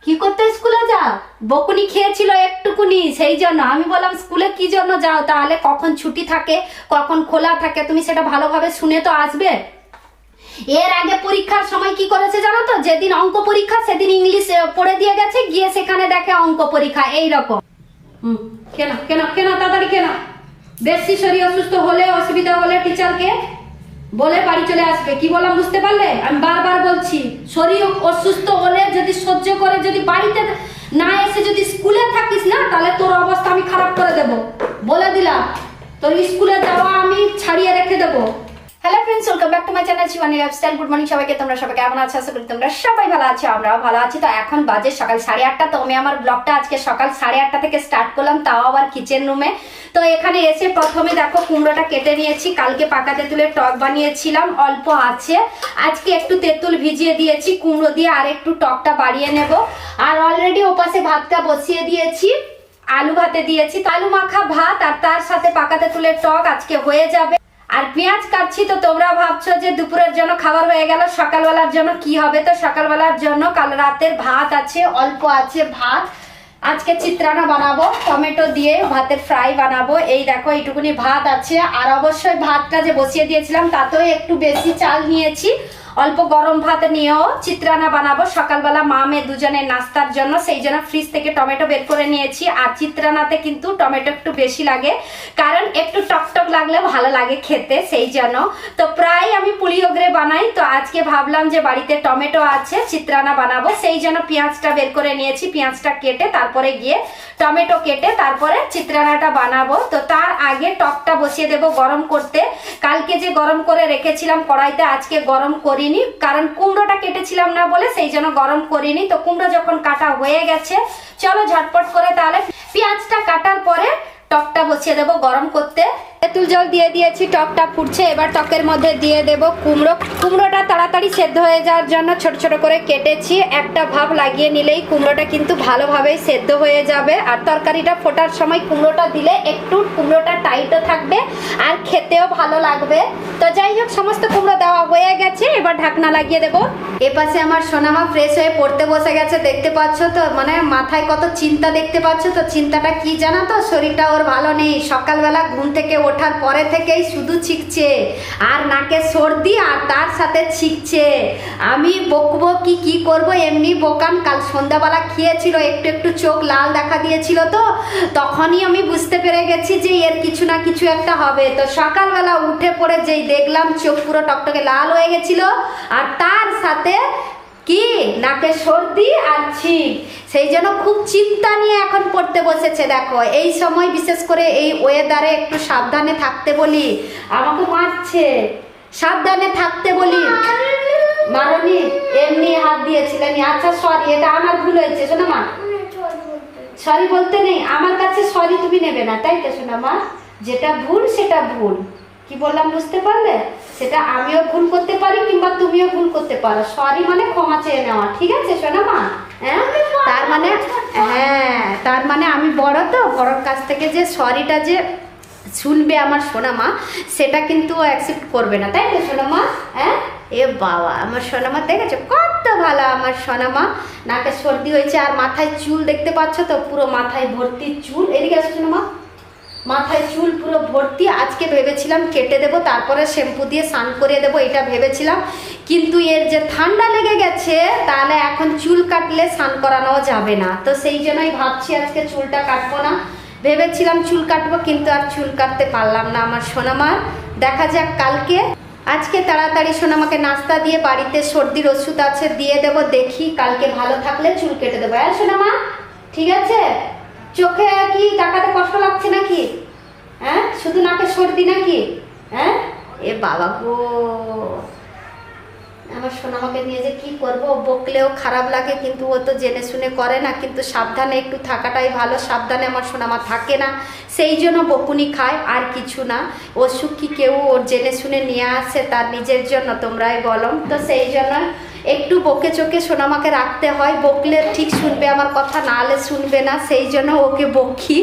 কি করতে স্কুলে যাও? বকুনি খেয়েছিল একটুকুনি, সেই জন্য আমি বললাম স্কুলে কি জন্য যাও, তাহলে কখন ছুটি থাকে কখন খোলা থাকে তুমি সেটা ভালোভাবে শুনে তো আসবে। এর আগে পরীক্ষার সময় কি করেছে জানো তো, যেদিন অঙ্ক পরীক্ষা সেদিন ইংলিশ পড়ে দিয়ে গেছে, গিয়ে সেখানে দেখে অঙ্ক পরীক্ষা এইরকম। কেন কেন কেন তাড়াতাড়ি কেন? বেশি শরীর অসুস্থ হলে অসুবিধা হলে টিচারকে বলে বাড়ি চলে আসবে। কি বললাম বুঝতে পারলে? আমি বারবার বলছি, শরীর অসুস্থ হলে যদি সহ্য করে যদি বাড়িতে না এসে যদি স্কুলে থাকিস না, তাহলে তোর অবস্থা আমি খারাপ করে দেব, বলে দিলাম। তোর স্কুলে যাওয়া আমি ছাড়িয়ে রেখে দেবো। Hello friends, welcome back to my channel Shivani lifestyle. Good morning সবাইকে। তোমরা সবাই কেমন আছো? আশা করি তোমরা সবাই ভালো আছো, আমরাও ভালো আছি। তো এখন বাজে সকাল 8:30। তো আমি আমার ব্লগটা আজকে সকাল 8:30 থেকে স্টার্ট করলাম, তাও আবার কিচেন রুমে। তো এখানে এসে প্রথমে দেখো কুমড়োটা কেটে নিয়েছি। কালকে পাকা তেঁতুলের টক বানিয়েছিলাম, অল্প আছে। আজকে একটু তেঁতুল ভিজিয়ে দিয়েছি কুমড়ো দিয়ে, আর একটু টকটা বাড়িয়ে নেব। আর অলরেডি ওপাশে ভাতটা বসিয়ে দিয়েছি, আলু ভাতে দিয়েছি, আলু মাখা ভাত, আর তার সাথে পাকা তেঁতুলের টক আজকে হয়ে যাবে। আর পেঁয়াজ কাটছি। তো তোমরা ভাবছো যে দুপুরের জন্য খাবার হয়ে গেল, সকালবেলার জন্য কি হবে? তো সকালবেলার জন্য কাল রাতের ভাত আছে, অল্প আছে ভাত। আজকে চিত্রান্ন বানাবো, টমেটো দিয়ে ভাতের ফ্রাই বানাবো। এই দেখো এইটুকুনি ভাত আছে। আর অবশ্যই ভাতটা যে বসিয়ে দিয়েছিলাম তাতেও একটু বেশি চাল নিয়েছি, অল্প গরম ভাত নিয়েও চিত্রান্ন বানাবো সকালবেলা মা মেয়ে দুজনের নাস্তার জন্য। সেই জন্য ফ্রিজ থেকে টমেটো বের করে নিয়েছি। আর চিত্রান্নাতে কিন্তু টমেটো একটু বেশি লাগে, কারণ একটু টকটক লাগলে ভালো লাগে খেতে, সেই জন্য। তো প্রায় আমি পুলিয়োগরে বানাই। তো আজকে ভাবলাম যে বাড়িতে টমেটো আছে, চিত্রান্ন বানাবো, সেই জন্য পেঁয়াজটা বের করে নিয়েছি। পেঁয়াজটা কেটে তারপরে গিয়ে টমেটো কেটে তারপরে চিত্রান্নাটা বানাবো। তো তার আগে টকটা বসিয়ে দেব গরম করতে। কালকে যে গরম করে রেখেছিলাম কড়াইতে, আজকে গরম করিনি, কারণ কুমড়োটা কেটেছিলাম না বলে, সেই জন্য গরম করিনি। তো কুমড়ো যখন কাটা হয়ে গেছে, চলো ঝটপট করে তাহলে পেঁয়াজটা কাটার পরে টকটা বসিয়ে দেবো গরম করতে। তেঁতুল জল দিয়ে দিয়েছি, টকটা ফুটছে। এবার টকের মধ্যে দিয়ে দেব কুমড়ো। কুমড়োটা তাড়াতাড়ি সেদ্ধ হয়ে যাওয়ার জন্য ছোট ছোট করে কেটেছি। একটা ভাপ লাগিয়ে নিলেই কুমড়োটা কিন্তু ভালোভাবেই সেদ্ধ হয়ে যাবে। আর তরকারিটা ফোটার সময় কুমড়োটা দিলে একটু কুমড়োটা টাইটও থাকবে আর খেতেও ভালো লাগবে। তো যাই হোক, সমস্ত কুমড়ো দেওয়া হয়ে গেছে, এবার ঢাকনা লাগিয়ে দেবো। এপাশে আমার সোনামা ফ্রেশ হয়ে পড়তে বসে গেছে, দেখতে পাচ্ছ তো, মানে মাথায় কত চিন্তা দেখতে পাচ্ছ তো। চিন্তাটা কি জানো তো? শরীরটা ওর ভালো নেই। সকালবেলা ঘুম থেকে ওঠার পরে থেকেই শুধু ছিকছে, আর নাকে সর্দি, আর তার সাথে ছিকছে। আমি বকবো কি করব, এমনি বোকান। কাল সন্ধ্যাবেলা খেয়েছিল, একটু একটু চোখ লাল দেখা দিয়েছিল, তো তখনই আমি বুঝতে পেরে গেছি যে এর কিছু না কিছু একটা হবে। তো সকালবেলা উঠে পড়ে যেই দেখলাম চোখ পুরো টকটকে লাল হয়ে গেছিল, আর তার সাথে কি নাকে সর্দি আর ছিক। সেই জন্য খুব চিন্তা নিয়ে এখন পড়তে বসেছে। দেখো এই সময় বিশেষ করে এই ওয়েদারে একটু সাবধানে থাকতে বলি। আমাকে মারছে, সাবধানে থাকতে বলি। মারনি, এমনি হাত দিয়েছিলেন। আচ্ছা সরি, এটা আমার ভুল হয়েছে শোনা মা। সরি বলতে নেই, আমার কাছে সরি তুমি নেবে না, তাই তো শোনা মা? যেটা ভুল সেটা ভুল। কি বললাম বুঝতে পারলে? সেটা আমিও ভুল করতে পারি, কিংবা তুমিও ভুল করতে পারো। সরি মানে ক্ষমা চেয়ে নেওয়া, ঠিক আছে শোনা মা? হ্যাঁ, তার মানে আমি বড়, তো বড়র কাছ থেকে যে সরিটা যে শুনবে আমার সোনা মা, সেটা কিন্তু অ্যাকসেপ্ট করবে না, তাই তো সোনা মা? হ্যাঁ, এ বাবা, আমার সোনা মা দেখেছো কত ভালো আমার সোনা মা। নাকে সর্দি হয়েছে, আর মাথায় চুল দেখতে পাচ্ছ তো, পুরো মাথায় ভর্তি চুল। এদিকে আসো সোনা মা, মাথায় চুল পুরো ভর্তি। আজকে ভেবেছিলাম কেটে দেবো, তারপরে শ্যাম্পু দিয়ে স্নান করিয়ে দেবো, এটা ভেবেছিলাম। কিন্তু এর যে ঠান্ডা লেগে গেছে, তাহলে এখন চুল কাটলে স্নান করানো যাবে না। তো সেই জন্যই ভাবছি আজকে চুলটা কাটবো না। ভেবেছিলাম চুল কাটবো, কিন্তু আর চুল কাটতে পারলাম না আমার সোনামার। দেখা যাক কালকে। আজকে তাড়াতাড়ি সোনামাকে নাস্তা দিয়ে, বাড়িতে সর্দির ওষুধ আছে দিয়ে দেবো। দেখি কালকে ভালো থাকলে চুল কেটে দেবো। হ্যাঁ সোনামা, ঠিক আছে? চোখে কি তাকাতে কষ্ট লাগছে নাকি? হ্যাঁ, শুধু নাকে সর্দি নাকি? হ্যাঁ, এ বাবা গো, আমার সোনামাকে নিয়ে যে কি করবো। বকলেও খারাপ লাগে, কিন্তু ও তো জেনে শুনে করে না। কিন্তু সাবধানে একটু থাকাটাই ভালো। সাবধানে আমার সোনামা থাকে না, সেই জন্য বকুনি খায়, আর কিছু না। অসুখ কি কেউ ওর জেনে শুনে নিয়ে আসে তার নিজের জন্য? তোমরাই বলো। তো সেই জন্য একটু বকে চোখে সোনামাকে রাখতে হয়। বকলে ঠিক শুনবে আমার কথা, না হলে শুনবে না। সেই জন্য ওকে বকি,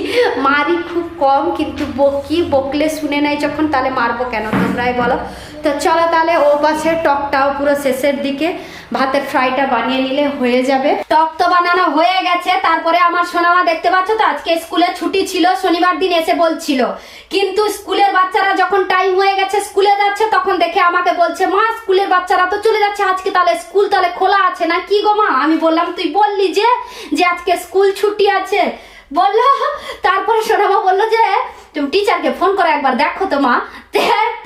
মারি খুব কম, কিন্তু বকি। বকলে শুনে নেয় যখন, তাহলে মারবো কেন? তোমরাই বলো। তো চলো তাহলে ও পাশে টকটাও পুরো শেষের দিকে, ভাতের ফ্রাইটা বানিয়ে নিলে হয়ে যাবে। টক তো বানানো হয়ে গেছে। তারপরে আমার সোনামা দেখতে পাচ্ছ তো আজকে স্কুলে ছুটি ছিল, শনিবার দিন এসে বলছিল, কিন্তু স্কুলের বাচ্চারা যখন টাইম হয়ে গেছে স্কুলে যাচ্ছে তখন দেখে আমাকে বলছে মা স্কুলের বাচ্চারা তো চলে যাচ্ছে, আজকে তাহলে স্কুল তাহলে খোলা আছে না কি গো মা? আমি বললাম তুই বললি যে আজকে স্কুল ছুটি আছে বললো। তারপরে সোনামা বললো যে তুমি টিচারকে ফোন করে একবার দেখো তো মা।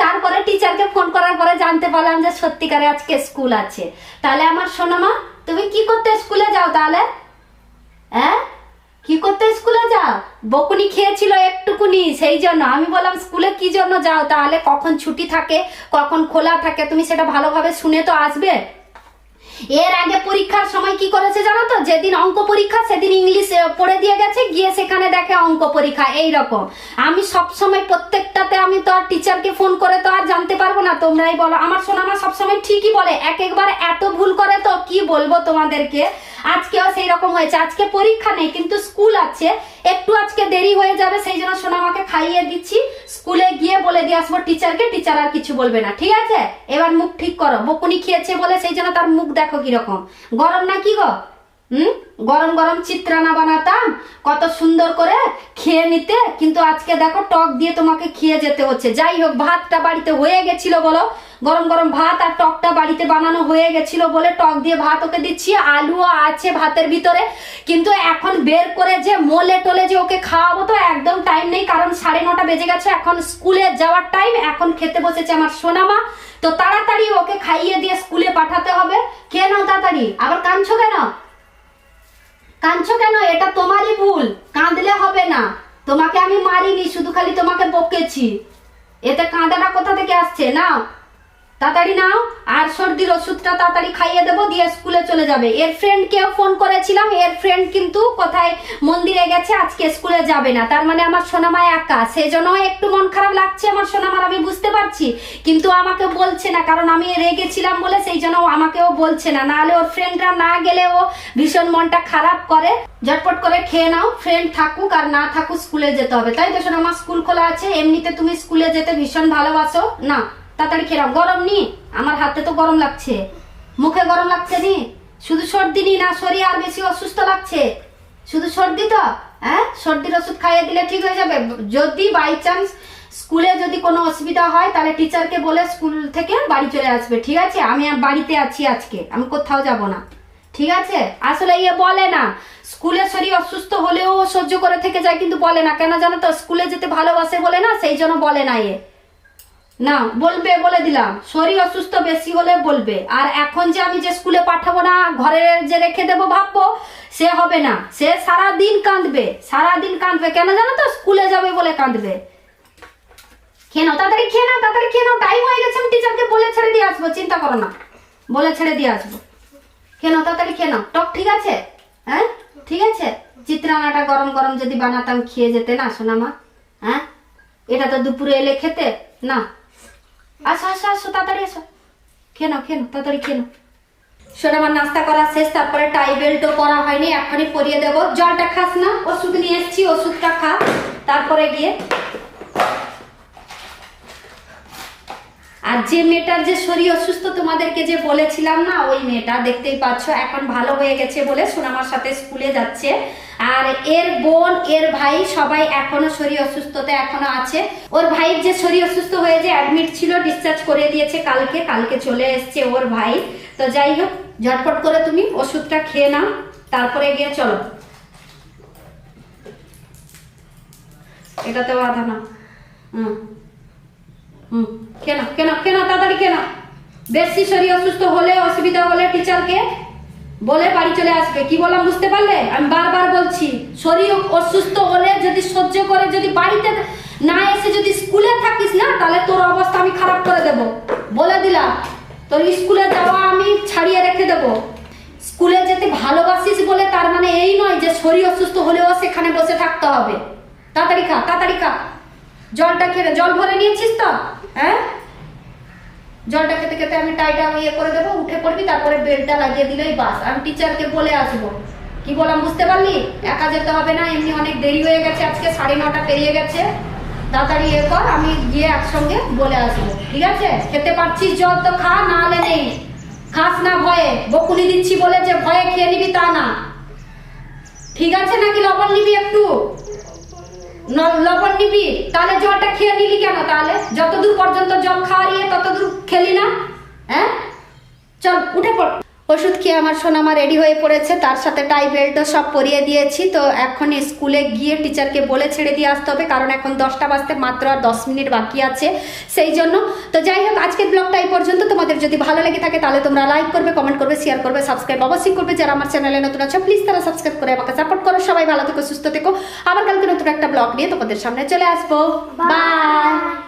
তারপরে টিচারকে ফোন করার পরে জানতে পারলাম যে সত্যিকারে আজকে স্কুল আছে। তাহলে আমার সোনামা তুমি কি করতে স্কুলে যাও তাহলে? হ্যাঁ কি করতে স্কুলে যাও? বকুনি খেয়েছিল একটুকুনি, সেই জন্য আমি বললাম স্কুলে কি জন্য যাও তাহলে, কখন ছুটি থাকে কখন খোলা থাকে তুমি সেটা ভালোভাবে শুনে তো আসবে। এর আগে পরীক্ষার সময় কি করেছে জানো তো, যেদিন অঙ্ক পরীক্ষা সেদিন ইংলিশ পড়ে দিয়ে গেছে, গিয়ে সেখানে দেখে অঙ্ক পরীক্ষা। এই রকম আমি সব সময় প্রত্যেকটাতে আমি তো আর টিচারকে ফোন করে তো আর জানতে পারবো না, তোমরাই বলো। আমার সোনামা সবসময় ঠিকই বলে, একবার এত ভুল করে তো কি বলবো তোমাদেরকে। আজকেও সেই রকম হয়েছে, আজকে পরীক্ষা নেই কিন্তু স্কুল আছে, একটু আজকে দেরি হয়ে যাবে, সেই জন্য সোনামাকে খাইয়ে দিচ্ছি, স্কুলে গিয়ে বলে দিয়ে আসবো টিচারকে, টিচার আর কিছু বলবে না, ঠিক আছে? এবার মুখ ঠিক করো, বকুনি খেয়েছে বলে সেই জন্য তার মুখ দেখো কিরকম গরম, না কি গো? গরম গরম চিত্রানা বানাতাম কত সুন্দর করে খেয়ে নিতে, কিন্তু আজকে দেখো টক দিয়ে তোমাকে খেয়ে যেতে হচ্ছে। যাই হোক ভাতটা বাড়িতে হয়ে গেছিল বলো, গরম গরম ভাত আর টকটা বাড়িতে বানানো হয়ে গেছিল বলে টক দিয়ে ভাত ওকে দিচ্ছি, আলুও আছে ভাতের ভিতরে, কিন্তু এখন বের করে যে মোলে টোলে যে ওকে খাওয়াবো তো একদম টাইম নেই, কারণ 9:30 বেজে গেছে, এখন স্কুলে যাওয়ার টাইম, এখন খেতে বসেছে আমার সোনামা, তো তাড়াতাড়ি ওকে খাইয়ে দিয়ে স্কুলে পাঠাতে হবে। কেন তাড়াতাড়ি আবার কাঁদছো কেন? কাঁদছো কেন? এটা তোমারই ভুল, কাঁদলে হবে না, তোমাকে আমি মারিনি, শুধু খালি তোমাকে বকেছি, এতে কাঁদাটা কোথা থেকে আসছে? না তাড়াতাড়ি নাও, আর সর্দির ওষুধটা তাড়াতাড়ি খাইয়ে দেবো, দিয়ে স্কুলে চলে যাবে। এর ফ্রেন্ডকেও ফোন করেছিলাম, এর ফ্রেন্ড কিন্তু কোথায় মন্দিরে গেছে, আজকে স্কুলে যাবে না, তার মানে আমার সোনামা একা, সেই জন্য একটু মন খারাপ লাগছে আমার সোনামার, আমি বুঝতে পারছি, কিন্তু আমাকে বলছে না, কারণ আমি রেগেছিলাম বলে সেই জন্য আমাকেও বলছে না, নাহলে ওর ফ্রেন্ডরা না গেলে ও ভীষণ মনটা খারাপ করে। ঝটপট করে খেয়ে নাও, ফ্রেন্ড থাকুক আর না থাকুক স্কুলে যেতে হবে, তাই তো সোনামা? স্কুল খোলা আছে, এমনিতে তুমি স্কুলে যেতে ভীষণ ভালোবাসো না, তাড়াতাড়ি খেলাম। গরম নি? আমার হাতে তো গরম লাগছে, মুখে গরম লাগছে নি? শুধু সর্দি নি না, শরীর আর বেশি অসুস্থ লাগছে? শুধু সর্দি তো? হ্যাঁ সর্দির ওষুধ খাইয়ে দিলে ঠিক হয়ে যাবে। যদি বাই চান্স স্কুলে যদি কোনো অসুবিধা হয় তাহলে টিচারকে বলে স্কুল থেকে বাড়ি চলে আসবে, ঠিক আছে? আমি বাড়িতে আছি আজকে, আমি কোথাও যাব না, ঠিক আছে? আসলে ইয়ে বলে না, স্কুলে শরীর অসুস্থ হলেও সহ্য করে থেকে যায়, কিন্তু বলে না কেন জানো তো? স্কুলে যেতে ভালোবাসে বলে না, সেই জন্য বলে না। না বলবে, বলে দিলাম, শরীর অসুস্থ বেশি হলে বলবে। আর এখন যে আমি যে স্কুলে পাঠাবো না, ঘরে যে রেখে দেবো ভাববো, সে হবে না, সে সারাদিন কাঁদবে, সারাদিন কাঁদবে, কেন জানো তো? স্কুলে যাবে বলে কাঁদবে। খেয়ে নাও তাড়াতাড়ি, খেয়ে নাও তাড়াতাড়ি, খেয়ে নাও, টাইম হয়ে গেছে, আমি টিচারকে বলে ছেড়ে দিয়ে আসবো, চিন্তা করো না, বলে ছেড়ে দিয়ে আসবো। খেয়ে নাও তাড়াতাড়ি, খেয়ে নাও। টক ঠিক আছে? হ্যাঁ ঠিক আছে। চিত্রান্নাটা গরম গরম যদি বানাতাম খেয়ে যেতে না সোনামা? হ্যাঁ এটা তো দুপুরে এলে খেতে না। আসো আসো আসো তাড়াতাড়ি আসো, খেয়ে নাও খেয়ে নাও তাড়াতাড়ি খেয়ে নাও। সোনামার নাস্তা করা শেষ, তারপরে টাই বেল্টও পরা হয়নি, এখনই পরিয়ে দেবো। জলটা খাস না? ওষুধ নিয়ে এসছি, ওষুধটা খা, তারপরে গিয়ে। আর যে মেয়েটার যে শরীর অসুস্থ তোমাদেরকে যে বলেছিলাম না, ওই মেয়েটা দেখতেই পাচ্ছ এখন ভালো হয়ে গেছে বলে সোনামার সাথে স্কুলে যাচ্ছে। আর এর বোন, এর ভাই সবাই এখনো শরীর অসুস্থতে এখনো আছে। ওর ভাইয়ের যে শরীর অসুস্থ হয়ে যে অ্যাডমিট ছিল, ডিসচার্জ করে দিয়েছে কালকে চলে এসছে ওর ভাই। তো যাই হোক, ঝটপট করে তুমি ওষুধটা খেয়ে নাও, তারপরে গিয়ে চলো। এটাতে বাধা না। কেন কেন কেন তাড়াতাড়ি কেন? বেশি শরীর অসুস্থ হলে, অসুবিধা হলে টিচারকে বলে বাড়ি চলে আসবে। কি বললাম বুঝতে পারলে? আমি বারবার বলছি, শরীর অসুস্থ হলে যদি সহ্য করে, যদি বাড়িতে না এসে যদি স্কুলে থাকিস না, তাহলে তোর অবস্থা আমি খারাপ করে দেব, বলে দিলাম। তোর স্কুলে যাওয়া আমি ছাড়িয়ে রেখে দেব। স্কুলে যেতে ভালোবাসিস বলে তার মানে এই নয় যে শরীর অসুস্থ হলেও সেখানে বসে থাকতে হবে। তাড়াতাড়ি খা, তাড়াতাড়ি খা। জলটা খেয়ে, জল ভরে নিয়েছিস তো? হ্যাঁ জলটা খেতে খেতে আমি টাইটা ইয়ে করে দেবো, উঠে পড়বি, তারপরে বেলটা লাগিয়ে দিলেই বাস। আমি টিচারকে বলে আসবো। কি বললাম বুঝতে পারলি? একা যেতে হবে না, এমনি অনেক দেরি হয়ে গেছে, আজকে 9:30 পেরিয়ে গেছে। তাড়াতাড়ি এ কর, আমি গিয়ে একসঙ্গে বলে আসবো, ঠিক আছে? খেতে পারছিস জল তো খা, না হলে নেই। খাস না ভয়ে, বকুনি দিচ্ছি বলে যে ভয়ে খেয়ে নিবি তা না, ঠিক আছে? নাকি লবণ নিবি একটু? লবণ নিবি? তাহলে জলটা খেয়ে নিলি কেন? তাহলে যতদূর পর্যন্ত জল খাওয়ারিয়ে ততদূর খেলি না? হ্যাঁ, চল উঠে পড়। ওষুধ খেয়ে আমার সোনামা রেডি হয়ে পড়েছে, তার সাথে টাই বেল্টও সব পরিয়ে দিয়েছি। তো এখন স্কুলে গিয়ে টিচারকে বলে ছেড়ে দিয়ে আসতে হবে, কারণ এখন 10টা বাজতে মাত্র আর 10 মিনিট বাকি আছে, সেই জন্য। তো যাই হোক, আজকের ব্লগটা এই পর্যন্ত। তোমাদের যদি ভালো লেগে থাকে তাহলে তোমরা লাইক করবে, কমেন্ট করবে, শেয়ার করবে, সাবস্ক্রাইব অবশ্যই করবে। যারা আমার চ্যানেলে নতুন আছে প্লিজ তারা সাবস্ক্রাইব করে আমাকে সাপোর্ট করো। সবাই ভালো থেকো, সুস্থ থেকো। আবার কালকে নতুন একটা ব্লগ নিয়ে তোমাদের সামনে চলে আসবো। বাই।